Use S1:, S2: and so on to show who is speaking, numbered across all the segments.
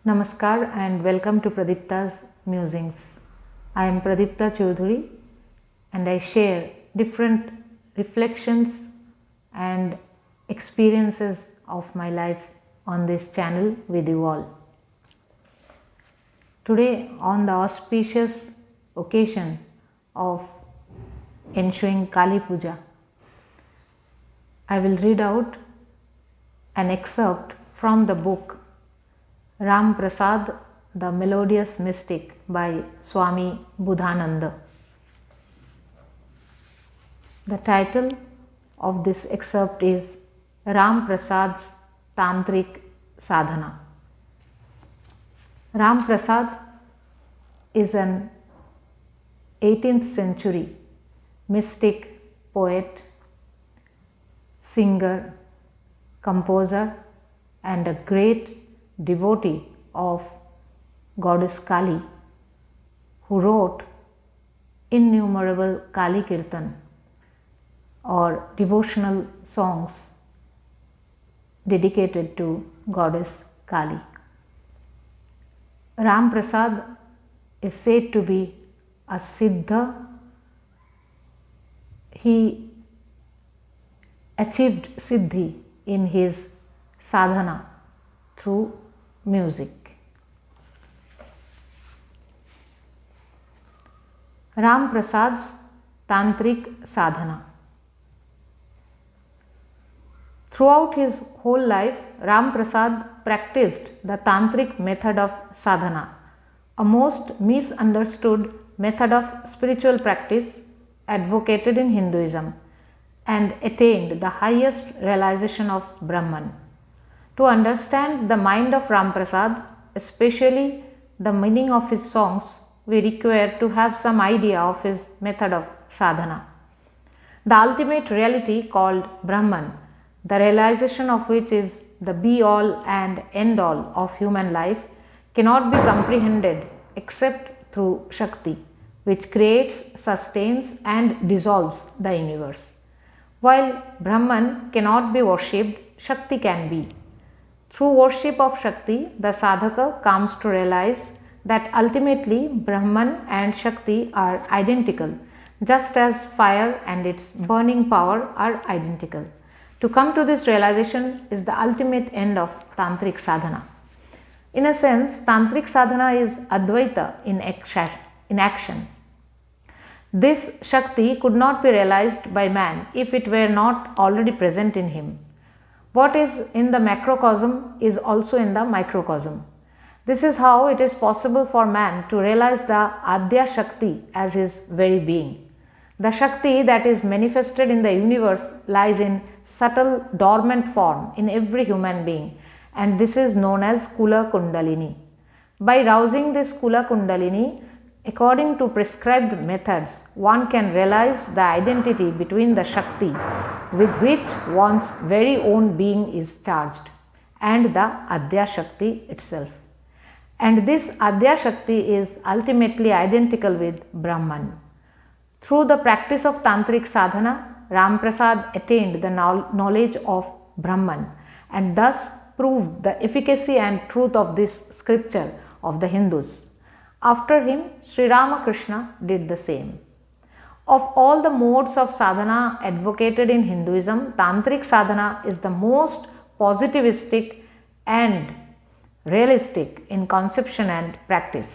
S1: Namaskar and welcome to Pradipta's Musings. I am Pradipta Chaudhuri and I share different reflections and experiences of my life on this channel with you all. Today, on the auspicious occasion of ensuing Kali Puja, I will read out an excerpt from the book Ram Prasad, the Melodious Mystic by Swami Budhananda. The title of this excerpt is Ram Prasad's Tantric Sadhana. Ram Prasad is an 18th century mystic, poet, singer, composer, and a great devotee of goddess Kali, who wrote innumerable Kali Kirtan or devotional songs dedicated to goddess Kali. Ram Prasad is said to be a Siddha. He achieved Siddhi in his sadhana through music. Ram Prasad's Tantric Sadhana. Throughout his whole life, Ram Prasad practiced the Tantric method of sadhana, a most misunderstood method of spiritual practice advocated in Hinduism, and attained the highest realization of Brahman. To understand the mind of Ram Prasad, especially the meaning of his songs, we require to have some idea of his method of sadhana. The ultimate reality called Brahman, the realization of which is the be-all and end-all of human life, cannot be comprehended except through Shakti, which creates, sustains and dissolves the universe. While Brahman cannot be worshipped, Shakti can be. Through worship of Shakti, the sadhaka comes to realize that ultimately Brahman and Shakti are identical, just as fire and its burning power are identical. To come to this realization is the ultimate end of Tantric sadhana. In a sense, Tantric sadhana is Advaita in action. This Shakti could not be realized by man if it were not already present in him. What is in the macrocosm is also in the microcosm. This is how it is possible for man to realize the Adya Shakti as his very being. The Shakti that is manifested in the universe lies in subtle dormant form in every human being, and this is known as Kula Kundalini. By rousing this Kula Kundalini, according to prescribed methods, one can realize the identity between the Shakti with which one's very own being is charged and the Adya Shakti itself. And this Adya Shakti is ultimately identical with Brahman. Through the practice of Tantric sadhana, Ram Prasad attained the knowledge of Brahman and thus proved the efficacy and truth of this scripture of the Hindus. After him, Sri Ramakrishna did the same. Of all the modes of sadhana advocated in Hinduism, Tantric sadhana is the most positivistic and realistic in conception and practice.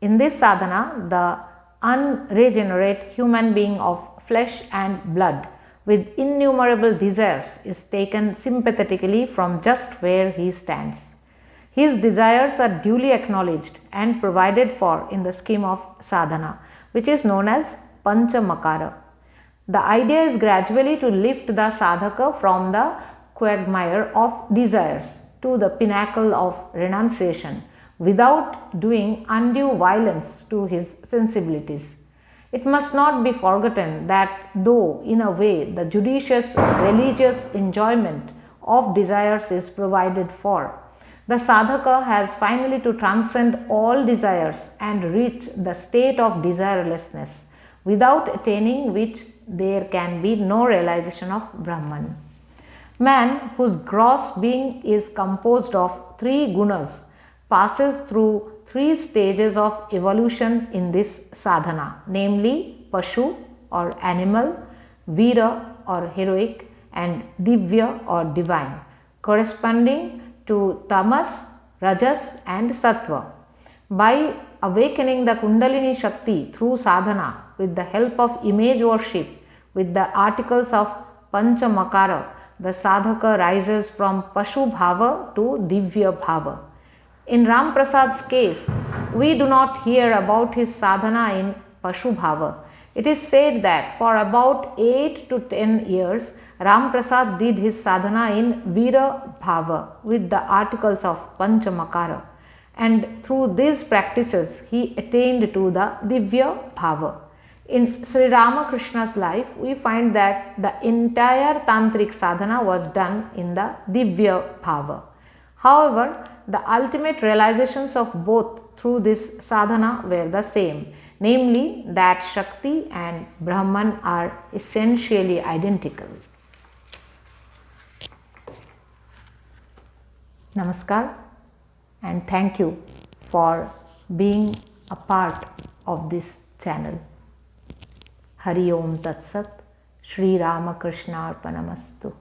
S1: In this sadhana, the unregenerate human being of flesh and blood with innumerable desires is taken sympathetically from just where he stands. His desires are duly acknowledged and provided for in the scheme of sadhana, which is known as Panchamakara. The idea is gradually to lift the sadhaka from the quagmire of desires to the pinnacle of renunciation without doing undue violence to his sensibilities. It must not be forgotten that though in a way the judicious religious enjoyment of desires is provided for, the sadhaka has finally to transcend all desires and reach the state of desirelessness, without attaining which there can be no realization of Brahman. Man, whose gross being is composed of three gunas, passes through three stages of evolution in this sadhana, namely Pashu or animal, Vira or heroic, and Divya or divine, corresponding to Tamas, Rajas, and Sattva. By awakening the Kundalini Shakti through sadhana with the help of image worship with the articles of Panchamakara, the sadhaka rises from Pashu Bhava to Divya Bhava. In Ram Prasad's case, we do not hear about his sadhana in Pashu Bhava. It is said that for about 8 to 10 years, Ram Prasad did his sadhana in Vira Bhava with the articles of Panchamakara, and through these practices he attained to the Divya Bhava. In Sri Ramakrishna's life, we find that the entire Tantric sadhana was done in the Divya Bhava. However, the ultimate realizations of both through this sadhana were the same, namely that Shakti and Brahman are essentially identical. Namaskar, and thank you for being a part of this channel. Hari Om Tat Sat, Shri Ramakrishna Arpanamastu.